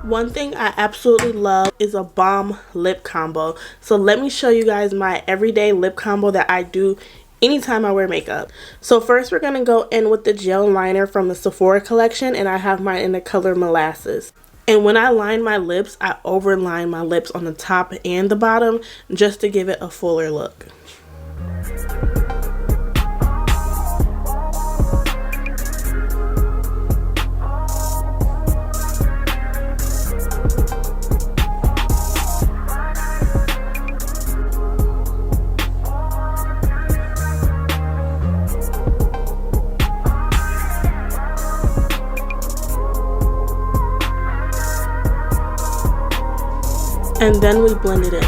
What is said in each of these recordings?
One thing I absolutely love is a balm lip combo. So let me show you guys my everyday lip combo that I do anytime I wear makeup. So first we're going to go in with the gel liner from the Sephora collection, and I have mine in the color Molasses. And when I line my lips, I overline my lips on the top and the bottom just to give it a fuller look. And then we blend it in.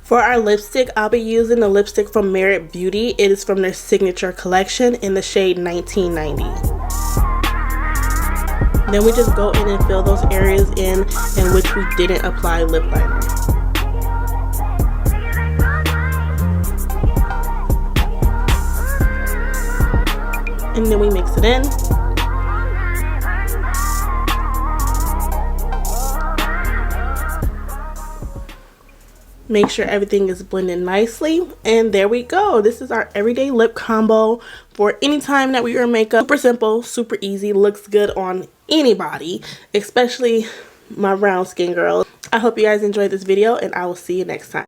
For our lipstick, I'll be using the lipstick from Beauty. It is from their signature collection in the shade 1990. Then we just go in and fill those areas in which we didn't apply lip liner. And then we mix it in. Make sure everything is blended nicely, and there we go. This is our everyday lip combo for any time that we wear makeup. Super simple, super easy, looks good on anybody, especially my brown skin girl. I hope you guys enjoyed this video, and I will see you next time.